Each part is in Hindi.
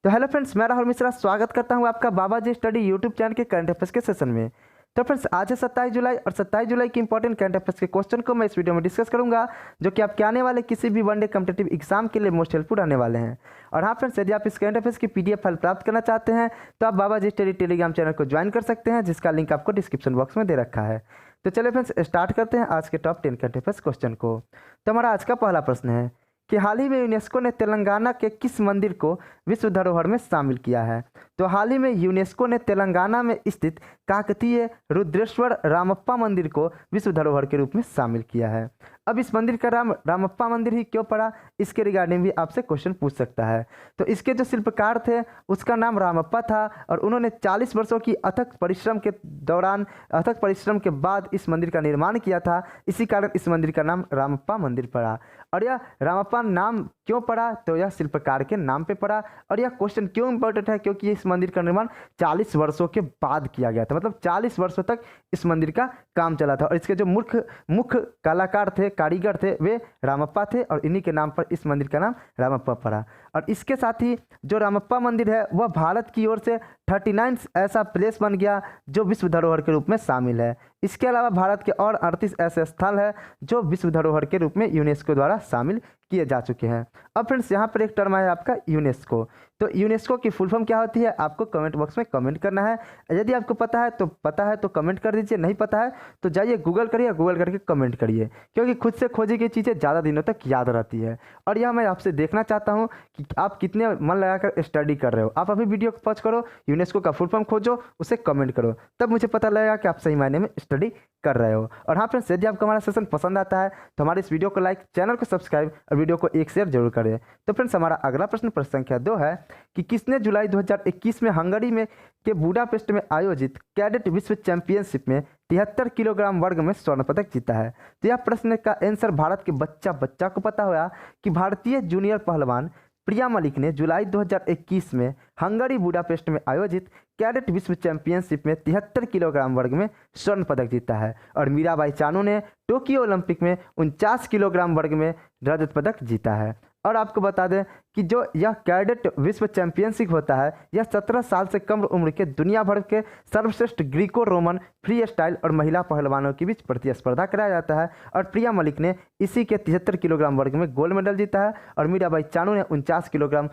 तो हेलो फ्रेंड्स, मैं राहुल मिश्रा स्वागत करता हूं आपका बाबा जी स्टडी यूट्यूब चैनल के करंट अफेयर्स के सेशन में। तो फ्रेंड्स, आज है 27 जुलाई और 27 जुलाई के इंपॉर्टेंट करंट अफेयर्स के क्वेश्चन को मैं इस वीडियो में डिस्कस करूंगा, जो कि आपके आने वाले किसी भी वनडे कॉम्पिटिटिव एग्जाम के लिए मोस्ट हेल्पफुल रहने वाले हैं। और हाँ फ्रेंड्स, यदि आप इस करंट अफेयर्स की पीडीएफ फाइल प्राप्त करना चाहते हैं तो आप बाबा जी स्टडी टेलीग्राम चैनल को ज्वाइन कर सकते हैं, जिसका लिंक आपको डिस्क्रिप्शन बॉक्स में दे रखा है। तो चलिए फ्रेंड्स, स्टार्ट करते हैं आज के टॉप 10 करंट अफेयर्स क्वेश्चन को। तो हमारा आज का पहला प्रश्न है कि हाल ही में यूनेस्को ने तेलंगाना के किस मंदिर को विश्व धरोहर में शामिल किया है। तो हाल ही में यूनेस्को ने तेलंगाना में स्थित काकतीय रुद्रेश्वर रामप्पा मंदिर को विश्व धरोहर के रूप में शामिल किया है। अब इस मंदिर का रामप्पा मंदिर ही क्यों पड़ा, इसके रिगार्डिंग भी आपसे क्वेश्चन पूछ सकता है। तो इसके जो शिल्पकार थे उसका नाम रामप्पा था और उन्होंने 40 वर्षों की अथक परिश्रम के दौरान, अथक परिश्रम के बाद इस मंदिर का निर्माण किया था। इसी कारण इस मंदिर का नाम रामप्पा मंदिर पड़ा। और यह रामप्पा नाम क्यों पड़ा, तो यह शिल्पकार के नाम पे पड़ा। और यह क्वेश्चन क्यों इंपॉर्टेंट है, क्योंकि इस मंदिर का निर्माण 40 वर्षों के बाद किया गया था। मतलब 40 वर्षों तक इस मंदिर का काम चला था और इसके जो मुख्य कलाकार थे, कारीगर थे, वे रामप्पा थे और इन्हीं के नाम पर इस मंदिर का नाम रामप्पा पड़ा। और इसके साथ ही जो रामप्पा मंदिर है वह भारत की ओर से 39 ऐसा प्लेस बन गया जो विश्व धरोहर के रूप में शामिल है। इसके अलावा भारत के और 38 ऐसे स्थल हैं जो विश्व धरोहर के रूप में यूनेस्को द्वारा शामिल किए जा चुके हैं। अब फ्रेंड्स, यहाँ पर एक टर्म है आपका यूनेस्को। तो यूनेस्को की फुल फॉर्म क्या होती है, आपको कमेंट बॉक्स में कमेंट करना है। यदि आपको पता है तो कमेंट कर दीजिए, नहीं पता है तो जाइए गूगल करिए, गूगल करके कमेंट करिए, क्योंकि खुद से खोजी गई चीज़ें ज़्यादा दिनों तक याद रहती है। और यह मैं आपसे देखना चाहता हूँ कि आप कितने मन लगाकर स्टडी कर रहे हो। आप अभी वीडियो को पॉज करो, यूनेस्को का फुल फॉर्म खोजो, उसे कमेंट करो, तब मुझे पता लगेगा कि आप सही मायने में स्टडी कर रहे हो। और हाँ फ्रेंड्स, यदि आपको हमारा सेशन पसंद आता है तो हमारे इस वीडियो को लाइक, चैनल को सब्सक्राइब और वीडियो को एक शेयर जरूर करें। तो फ्रेंड्स, हमारा अगला प्रश्न संख्या 2 है कि किसने जुलाई 2021 में हंगरी में के बुडापेस्ट में आयोजित कैडेट विश्व चैंपियनशिप में 73 किलोग्राम वर्ग में स्वर्ण पदक जीता है। तो यह प्रश्न का आंसर भारत के बच्चा को पता होगा कि भारतीय जूनियर पहलवान प्रिया मलिक ने जुलाई 2021 में हंगरी बुडापेस्ट में आयोजित कैडेट विश्व चैंपियनशिप में 73 किलोग्राम वर्ग में स्वर्ण पदक जीता है। और मीराबाई चानू ने टोक्यो ओलंपिक में 49 किलोग्राम वर्ग में रजत पदक जीता है। और आपको बता दें कि जो यह कैडेट विश्व चैंपियनशिप होता है, यह 17 साल से कम उम्र के दुनिया भर के सर्वश्रेष्ठ ग्रीको रोमन फ्री स्टाइल और महिला पहलवानों के बीच प्रतिस्पर्धा कराया जाता है। और प्रिया मलिक ने इसी के 73 किलोग्राम वर्ग में गोल्ड मेडल जीता है और मीराबाई चानू ने 49 किलोग्राम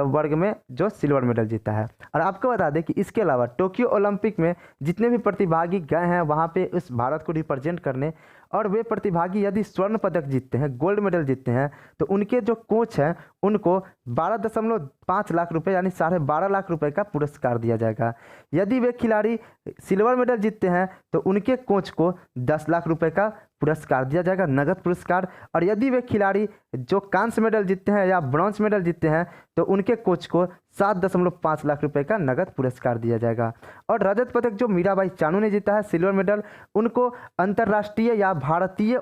वर्ग में जो सिल्वर मेडल जीता है। और आपको बता दें कि इसके अलावा टोक्यो ओलंपिक में जितने भी प्रतिभागी गए हैं वहाँ पे उस भारत को रिप्रेजेंट करने, और वे प्रतिभागी यदि स्वर्ण पदक जीतते हैं, गोल्ड मेडल जीतते हैं, तो उनके जो कोच हैं उनको 12.5 लाख रुपए यानी 12.5 लाख रुपए का पुरस्कार दिया जाएगा। यदि वे खिलाड़ी सिल्वर मेडल जीतते हैं तो उनके कोच को 10 लाख रुपए का पुरस्कार दिया जाएगा, नगद पुरस्कार। और यदि वे खिलाड़ी जो कांस्य मेडल जीतते हैं या ब्रॉन्ज मेडल जीतते हैं तो उनके कोच को 7.5 लाख रुपए का नगद पुरस्कार दिया जाएगा। और रजत पदक जो मीराबाई चानू ने जीता है, सिल्वर मेडल, उनको अंतर्राष्ट्रीय या भारतीय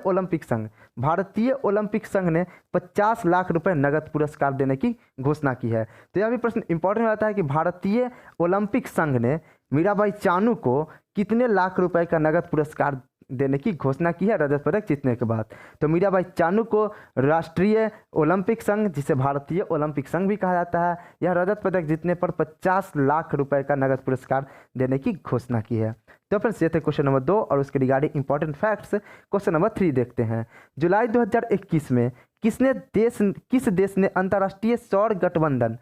ओलंपिक संघ ने 50 लाख रुपए नगद पुरस्कार देने की घोषणा की है। तो यह भी प्रश्न इंपॉर्टेंट रहता है कि भारतीय ओलंपिक संघ ने मीराबाई चानू को कितने लाख रुपए का नगद पुरस्कार देने की घोषणा की है रजत पदक जीतने के बाद। तो मीराबाई चानू को राष्ट्रीय ओलंपिक संघ, जिसे भारतीय ओलंपिक संघ भी कहा जाता है, यह रजत पदक जीतने पर 50 लाख रुपए का नगद पुरस्कार देने की घोषणा की है। तो फ्रेंड्स, ये थे क्वेश्चन नंबर 2 और उसके regarding important facts. Question number 3 देखते हैं। जुलाई 2021 में किस देश ने अंतर्राष्ट्रीय सौर गठबंधन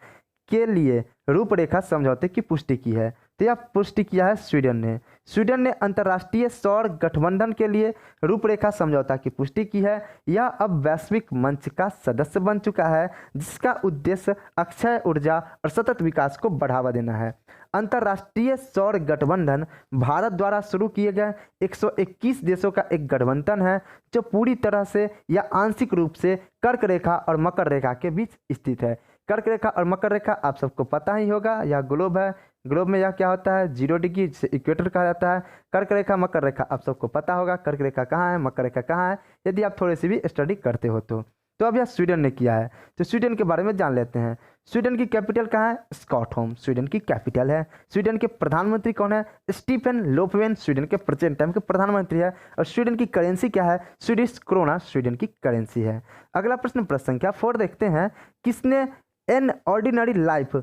के लिए रूपरेखा समझौते की पुष्टि की है। तो यह पुष्टि किया है स्वीडन ने। स्वीडन ने अंतर्राष्ट्रीय सौर गठबंधन के लिए रूपरेखा समझौता की पुष्टि की है। यह अब वैश्विक मंच का सदस्य बन चुका है, जिसका उद्देश्य अक्षय ऊर्जा और सतत विकास को बढ़ावा देना है। अंतर्राष्ट्रीय सौर गठबंधन भारत द्वारा शुरू किए गए 121 देशों का एक गठबंधन है, जो पूरी तरह से या आंशिक रूप से कर्क रेखा और मकर रेखा के बीच स्थित है। कर्क रेखा और मकर रेखा आप सबको पता ही होगा, यह ग्लोब है। ग्लोब में यह क्या होता है, 0 डिग्री, जिसे इक्वेटर कहा जाता है। कर्क रेखा, मकर रेखा आप सबको पता होगा, कर्क रेखा कहाँ है, मकर रेखा कहाँ है, यदि आप थोड़ी सी भी स्टडी करते हो तो अब यह स्वीडन ने किया है। तो स्वीडन के बारे में जान लेते हैं। स्वीडन की कैपिटल कहाँ है, स्टॉकहोम स्वीडन की कैपिटल है। स्वीडन के प्रधानमंत्री कौन है, स्टीफन लोफवेन स्वीडन के प्रेजेंट टाइम के प्रधानमंत्री है। और स्वीडन की करेंसी क्या है, स्वीडिश क्रोना स्वीडन की करेंसी है। अगला प्रश्न संख्या 4 देखते हैं। किसने an ordinary life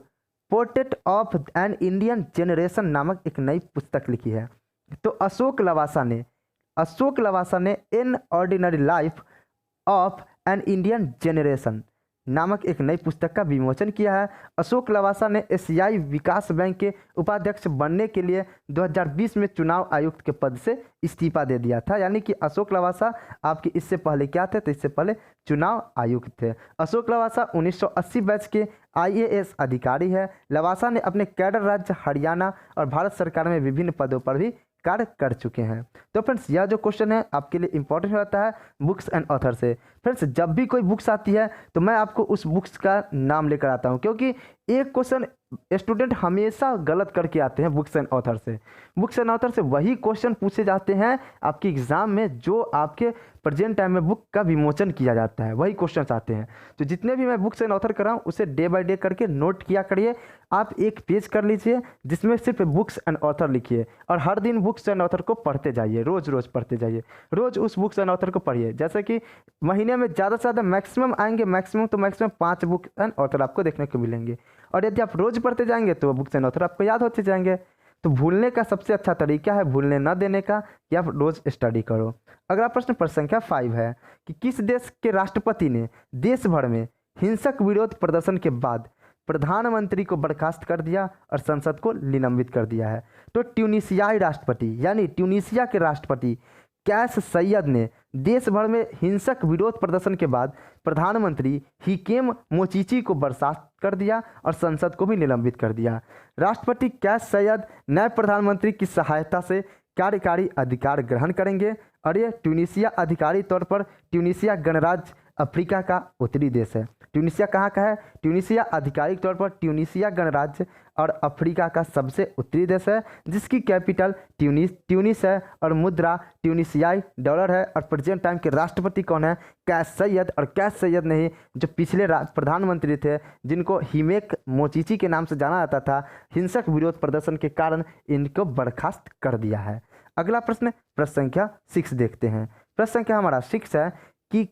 portrait of an Indian generation नामक एक नई पुस्तक लिखी है। तो अशोक लवासा ने an ordinary life of an Indian generation नामक एक नई पुस्तक का विमोचन किया है। अशोक लवासा ने एशियाई विकास बैंक के उपाध्यक्ष बनने के लिए 2020 में चुनाव आयुक्त के पद से इस्तीफा दे दिया था। यानी कि अशोक लवासा आपके इससे पहले क्या थे, तो इससे पहले चुनाव आयुक्त थे। अशोक लवासा 1980 बैच के IAS अधिकारी है। लवासा ने अपने कैडर राज्य हरियाणा और भारत सरकार में विभिन्न पदों पर भी कार्य कर चुके हैं। तो फ्रेंड्स यह जो क्वेश्चन है आपके लिए इंपॉर्टेंट हो जाता है बुक्स एंड ऑथर से। फ्रेंड्स जब भी कोई बुक्स आती है तो मैं आपको उस बुक्स का नाम लेकर आता हूं, क्योंकि एक क्वेश्चन स्टूडेंट हमेशा गलत करके आते हैं बुक्स एंड ऑथर से। बुक्स एंड ऑथर से वही क्वेश्चन पूछे जाते हैं आपके एग्जाम में जो आपके प्रेजेंट टाइम में बुक का विमोचन किया जाता है, वही क्वेश्चन आते हैं। तो जितने भी मैं बुक्स एंड ऑथर कर रहा हूँ उसे डे बाय डे करके नोट किया करिए। आप एक पेज कर लीजिए जिसमें सिर्फ बुक्स एंड ऑथर लिखिए और हर दिन बुक्स एंड ऑथर को पढ़ते जाइए, रोज रोज पढ़ते जाइए, रोज उस बुक्स एंड ऑथर को पढ़िए। जैसे कि महीने में ज़्यादा से ज़्यादा मैक्सिमम आएंगे, मैक्सिमम 5 बुक एंड ऑथर आपको देखने को मिलेंगे। और यदि आप रोज पढ़ते जाएंगे तो बुक्स एंड ऑथर आपको याद होते जाएंगे। तो भूलने का सबसे अच्छा तरीका है भूलने न देने का, कि आप रोज स्टडी करो। अगला प्रश्न संख्या 5 है कि किस देश के राष्ट्रपति ने देश भर में हिंसक विरोध प्रदर्शन के बाद प्रधानमंत्री को बर्खास्त कर दिया और संसद को निलंबित कर दिया है? तो ट्यूनीशियाई राष्ट्रपति यानी ट्यूनीशिया के राष्ट्रपति कैस सैयद ने देश भर में हिंसक विरोध प्रदर्शन के बाद प्रधानमंत्री हिकेम मोचिची को बर्खास्त कर दिया और संसद को भी निलंबित कर दिया। राष्ट्रपति कैस सैयद नए प्रधानमंत्री की सहायता से कार्यकारी अधिकार ग्रहण करेंगे और ये ट्यूनीशिया आधिकारिक तौर पर ट्यूनीशिया गणराज्य अफ्रीका का उत्तरी देश है। ट्यूनीशिया कहाँ का है? ट्यूनीशिया आधिकारिक तौर पर ट्यूनीशिया गणराज्य और अफ्रीका का सबसे उत्तरी देश है, जिसकी कैपिटल ट्यूनिस है और मुद्रा ट्यूनीशियाई डॉलर है। और प्रेजेंट टाइम के राष्ट्रपति कौन है? कैस सैयद। और कैस सैयद ने ही जो पिछले प्रधानमंत्री थे जिनको हिमेक मोचिची के नाम से जाना जाता था, हिंसक विरोध प्रदर्शन के कारण इनको बर्खास्त कर दिया है। अगला प्रश्न संख्या 6 देखते हैं। प्रश्न संख्या हमारा 6 है कि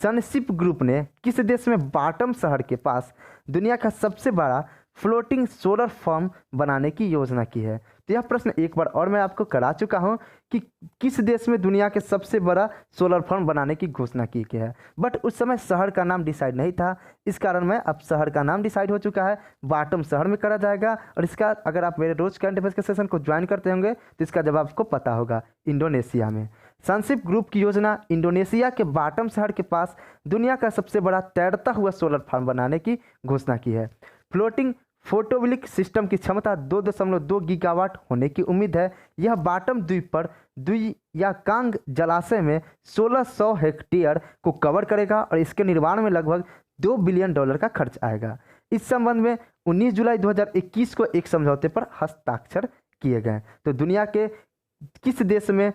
सनशिप ग्रुप ने किस देश में बाटम शहर के पास दुनिया का सबसे बड़ा फ्लोटिंग सोलर फॉर्म बनाने की योजना की है? तो यह प्रश्न एक बार और मैं आपको करा चुका हूं कि किस देश में दुनिया के सबसे बड़ा सोलर फॉर्म बनाने की घोषणा की गई है, बट उस समय शहर का नाम डिसाइड नहीं था। इस कारण में अब शहर का नाम डिसाइड हो चुका है, बाटम शहर में करा जाएगा। और इसका अगर आप मेरे रोज करंट अफेयर्स के सेशन को ज्वाइन करते होंगे तो इसका जवाब आपको पता होगा, इंडोनेशिया में। सनशिप ग्रुप की योजना इंडोनेशिया के बाटम शहर के पास दुनिया का सबसे बड़ा तैरता हुआ सोलर फार्म बनाने की घोषणा की है। फ्लोटिंग फोटोवोल्टिक सिस्टम की क्षमता 2.2 गीगावाट होने की उम्मीद है। यह बाटम द्वीप पर द्वियाकांग जलाशय में 1600 हेक्टेयर को कवर करेगा और इसके निर्माण में लगभग $2 बिलियन का खर्च आएगा। इस संबंध में 19 जुलाई 2021 को एक समझौते पर हस्ताक्षर किए गए। तो दुनिया के किस देश में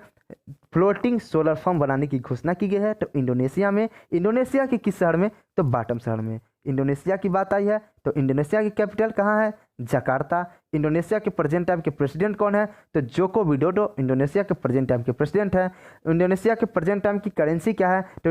फ्लोटिंग सोलर फार्म बनाने की घोषणा की गई है? तो इंडोनेशिया में। इंडोनेशिया के किस शहर में? तो बाटम शहर में। इंडोनेशिया की बात आई है तो इंडोनेशिया की कैपिटल कहाँ है? जकार्ता। इंडोनेशिया के प्रेजेंट टाइम के प्रेसिडेंट कौन है? तो जोको विडोडो इंडोनेशिया के प्रेजेंट टाइम के प्रेसिडेंट है। इंडोनेशिया के प्रेजेंट टाइम की करेंसी क्या है? तो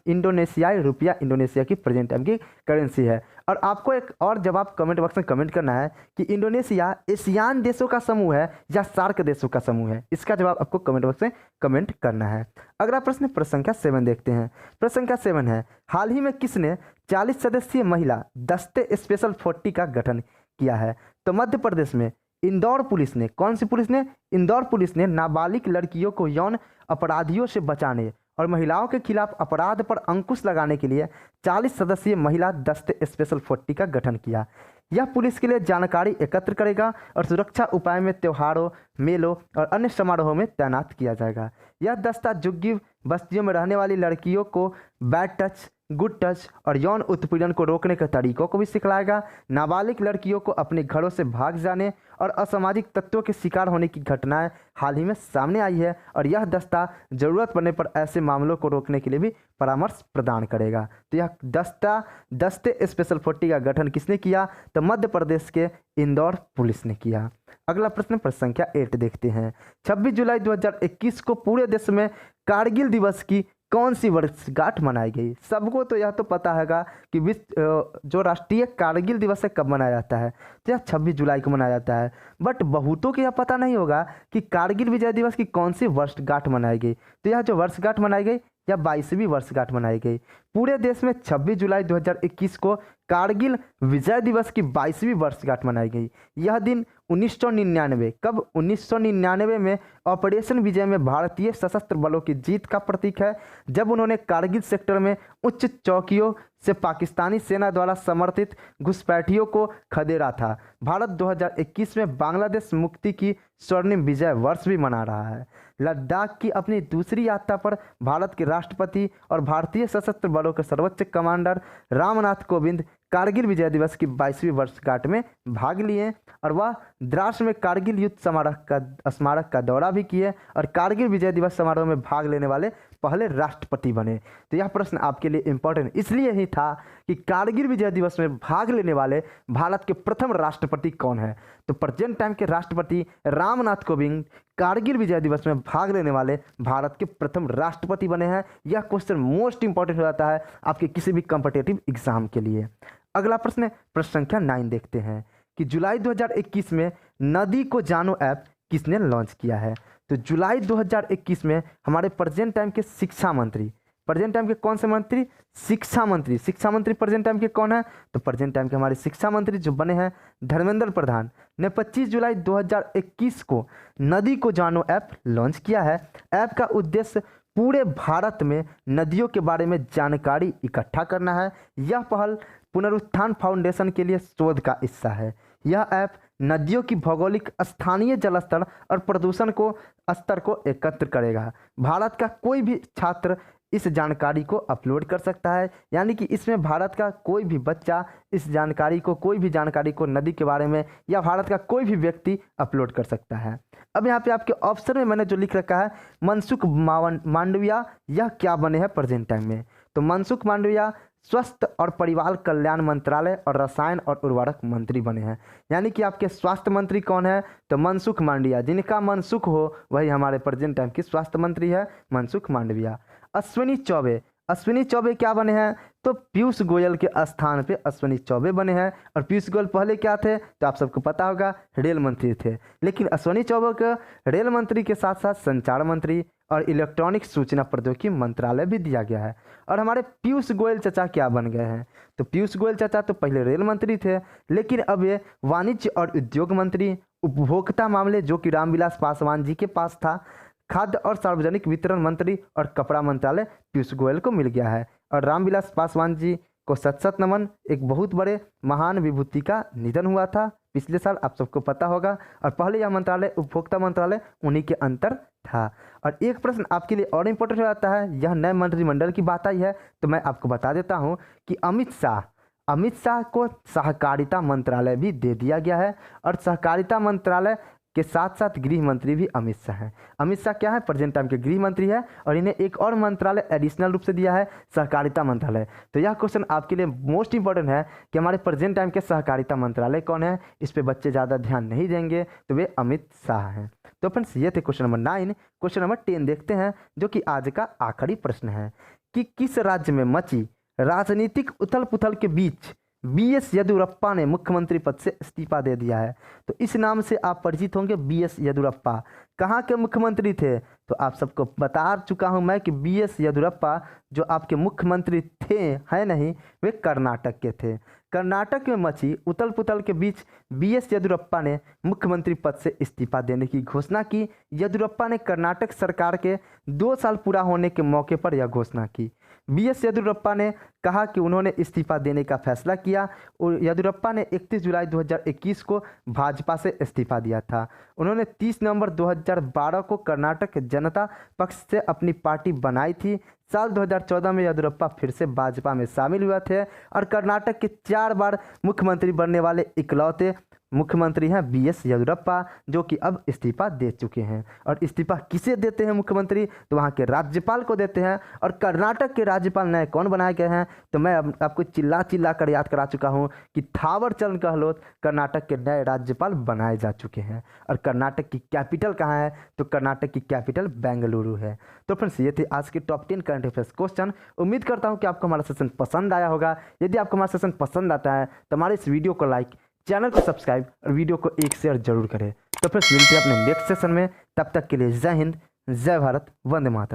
इंडोनेशियाई रुपया इंडोनेशिया की प्रेजेंट टाइम की करेंसी है। और आपको एक और जवाब कमेंट बॉक्स में कमेंट करना है कि इंडोनेशिया एशियान देशों का समूह है या सार्क देशों का समूह है। इसका जवाब आपको कमेंट बॉक्स में कमेंट करना है। अगला प्रश्न संख्या 7 देखते हैं। प्रश्न संख्या 7 है, हाल ही में किसने 40 सदस्यीय महिला दस्ते स्पेशल 40 का गठन किया है? तो मध्य प्रदेश में इंदौर पुलिस ने, कौन सी पुलिस ने? इंदौर पुलिस ने नाबालिग लड़कियों को यौन अपराधियों से बचाने और महिलाओं के खिलाफ अपराध पर अंकुश लगाने के लिए 40 सदस्यीय महिला दस्ते स्पेशल 40 का गठन किया। यह पुलिस के लिए जानकारी एकत्र करेगा और सुरक्षा उपाय में त्योहारों, मेलों और अन्य समारोहों में तैनात किया जाएगा। यह दस्ता झुग्गी बस्तियों में रहने वाली लड़कियों को बैड टच, गुड टच और यौन उत्पीड़न को रोकने के तरीकों को भी सिखलाएगा। नाबालिग लड़कियों को अपने घरों से भाग जाने और असामाजिक तत्वों के शिकार होने की घटनाएं हाल ही में सामने आई है और यह दस्ता जरूरत पड़ने पर ऐसे मामलों को रोकने के लिए भी परामर्श प्रदान करेगा। तो यह दस्ते स्पेशल 40 का गठन किसने किया? तो मध्य प्रदेश के इंदौर पुलिस ने किया। अगला प्रश्न संख्या 8 देखते हैं। 26 जुलाई 2021 को पूरे देश में कारगिल दिवस की कौन सी वर्षगांठ मनाई गई? सबको तो यह तो पता हैगा कि विश्व जो राष्ट्रीय कारगिल दिवस है कब मनाया जाता है, तो यह 26 जुलाई को मनाया जाता है। बट बहुतों को यह पता नहीं होगा कि कारगिल विजय दिवस की कौन सी वर्षगांठ मनाई गई। तो यह जो वर्षगांठ मनाई गई या 22वीं वर्षगांठ मनाई गई। पूरे देश में 26 जुलाई 2021 को कारगिल विजय दिवस की 22वीं वर्षगांठ मनाई गई। यह दिन 1999 कब 1999 में ऑपरेशन विजय में भारतीय सशस्त्र बलों की जीत का प्रतीक है, जब उन्होंने कारगिल सेक्टर में उच्च चौकियों से पाकिस्तानी सेना द्वारा समर्थित घुसपैठियों को खदेड़ा था। भारत 2021 में बांग्लादेश मुक्ति की स्वर्णिम विजय वर्ष भी मना रहा है। लद्दाख की अपनी दूसरी यात्रा पर भारत के राष्ट्रपति और भारतीय सशस्त्र बलों के सर्वोच्च कमांडर रामनाथ कोविंद कारगिल विजय दिवस की 22वीं वर्षगांठ में भाग लिए और वह द्रास में कारगिल युद्ध स्मारक का दौरा भी किए और कारगिल विजय दिवस समारोह में भाग लेने वाले पहले राष्ट्रपति बने। तो यह प्रश्न आपके लिए इम्पोर्टेंट इसलिए ही था कि कारगिल विजय दिवस में भाग लेने वाले भारत के प्रथम राष्ट्रपति कौन है। तो प्रेजेंट टाइम के राष्ट्रपति रामनाथ कोविंद कारगिल विजय दिवस में भाग लेने वाले भारत के प्रथम राष्ट्रपति बने हैं। यह क्वेश्चन मोस्ट इंपॉर्टेंट हो जाता है आपके किसी भी कॉम्पिटिटिव एग्जाम के लिए। अगला प्रश्न संख्या 9 देखते हैं कि जुलाई 2021 में नदी को जानो ऐप किसने लॉन्च किया है। तो जुलाई 2021 में हमारे प्रेजेंट टाइम के शिक्षा मंत्री, प्रेजेंट टाइम के कौन से मंत्री? शिक्षा मंत्री। शिक्षा मंत्री प्रेजेंट टाइम के कौन है? तो प्रेजेंट टाइम के हमारे शिक्षा मंत्री जो बने हैं धर्मेंद्र प्रधान ने 25 जुलाई 2021 को नदी को जानो ऐप लॉन्च किया है। ऐप का उद्देश्य पूरे भारत में नदियों के बारे में जानकारी इकट्ठा करना है। यह पहल पुनरुत्थान फाउंडेशन के लिए शोध का हिस्सा है। यह ऐप नदियों की भौगोलिक, स्थानीय जल स्तर और प्रदूषण को स्तर को एकत्र करेगा। भारत का कोई भी छात्र इस जानकारी को अपलोड कर सकता है, यानी कि इसमें भारत का कोई भी बच्चा इस जानकारी को, कोई भी जानकारी को नदी के बारे में या भारत का कोई भी व्यक्ति अपलोड कर सकता है। अब यहाँ पे आपके ऑप्शन में मैंने जो लिख रखा है मनसुख मांडविया, यह क्या बने हैं प्रेजेंट टाइम में? तो मनसुख मांडविया स्वास्थ्य और परिवार कल्याण मंत्रालय और रसायन और उर्वरक मंत्री बने हैं। यानी कि आपके स्वास्थ्य मंत्री कौन है? तो मनसुख मांडविया, जिनका मनसुख हो वही हमारे प्रेजेंट टाइम की स्वास्थ्य मंत्री है मनसुख मांडविया। अश्विनी चौबे, अश्विनी चौबे क्या बने हैं? तो पीयूष गोयल के स्थान पे अश्विनी चौबे बने हैं। और पीयूष गोयल पहले क्या थे? तो आप सबको पता होगा रेल मंत्री थे, लेकिन अश्विनी चौबे को रेल मंत्री के साथ साथ संचार मंत्री और इलेक्ट्रॉनिक सूचना प्रौद्योगिकी मंत्रालय भी दिया गया है। और हमारे पीयूष गोयल चाचा क्या बन गए हैं? तो पीयूष गोयल चाचा तो पहले रेल मंत्री थे, लेकिन अब ये वाणिज्य और उद्योग मंत्री, उपभोक्ता मामले जो कि रामविलास पासवान जी के पास था, खाद्य और सार्वजनिक वितरण मंत्री और कपड़ा मंत्रालय पीयूष गोयल को मिल गया है। और रामविलास पासवान जी को सत नमन, एक बहुत बड़े महान विभूति का निधन हुआ था पिछले साल, आप सबको पता होगा। और पहले यह मंत्रालय उपभोक्ता मंत्रालय उन्हीं के अंतर था। और एक प्रश्न आपके लिए और इम्पोर्टेंट हो जाता है, यह नए मंत्रिमंडल की बात आई है तो मैं आपको बता देता हूँ कि अमित शाह को सहकारिता मंत्रालय भी दे दिया गया है। और सहकारिता मंत्रालय के साथ साथ गृह मंत्री भी अमित शाह हैं। अमित शाह क्या है? प्रेजेंट टाइम के गृह मंत्री है। और इन्हें एक और मंत्रालय एडिशनल रूप से दिया है, सहकारिता मंत्रालय। तो यह क्वेश्चन आपके लिए मोस्ट इंपॉर्टेंट है कि हमारे प्रेजेंट टाइम के सहकारिता मंत्रालय कौन है। इस पे बच्चे ज़्यादा ध्यान नहीं देंगे, तो वे अमित शाह हैं। तो फ्रेंड्स ये थे क्वेश्चन नंबर 9। क्वेश्चन नंबर 10 देखते हैं, जो कि आज का आखिरी प्रश्न है कि किस राज्य में मची राजनीतिक उथल पुथल के बीच BS येदियुरप्पा ने मुख्यमंत्री पद से इस्तीफा दे दिया है। तो इस नाम से आप परिचित होंगे, BS येदियुरप्पा कहाँ के मुख्यमंत्री थे? तो आप सबको बता चुका हूं मैं कि BS येदियुरप्पा जो आपके मुख्यमंत्री थे, है नहीं, वे कर्नाटक के थे। कर्नाटक में मची उथल पुथल के बीच BS येदियुरप्पा ने मुख्यमंत्री पद से इस्तीफा देने की घोषणा की। येदियुरप्पा ने कर्नाटक सरकार के 2 साल पूरा होने के मौके पर यह घोषणा की। BS येदियुरप्पा ने कहा कि उन्होंने इस्तीफा देने का फैसला किया। और येदियुरप्पा ने 31 जुलाई 2021 को भाजपा से इस्तीफा दिया था। उन्होंने 30 नवंबर 2012 को कर्नाटक जनता पक्ष से अपनी पार्टी बनाई थी। साल 2014 में येदियुरप्पा फिर से भाजपा में शामिल हुए थे और कर्नाटक के 4 बार मुख्यमंत्री बनने वाले इकलौते मुख्यमंत्री हैं BS येदियुरप्पा, जो कि अब इस्तीफा दे चुके हैं। और इस्तीफा किसे देते हैं मुख्यमंत्री? तो वहाँ के राज्यपाल को देते हैं। और कर्नाटक के राज्यपाल नए कौन बनाए गए हैं? तो मैं आपको चिल्ला चिल्ला कर याद करा चुका हूँ कि थावरचंद गहलोत कर्नाटक के नए राज्यपाल बनाए जा चुके हैं। और कर्नाटक की कैपिटल कहाँ है? तो कर्नाटक की कैपिटल बेंगलुरु है। तो फ्रेंड्स, ये थे आज के टॉप 10 करंट अफेयर्स क्वेश्चन। उम्मीद करता हूँ कि आपको हमारा सेशन पसंद आया होगा। यदि आपको हमारा सेशन पसंद आता है तो हमारे इस वीडियो को लाइक, चैनल को सब्सक्राइब और वीडियो को एक शेयर जरूर करें। तो फ्रेंड्स, मिलते हैं अपने नेक्स्ट सेशन में। तब तक के लिए जय हिंद, जय भारत, वंदे मातरम।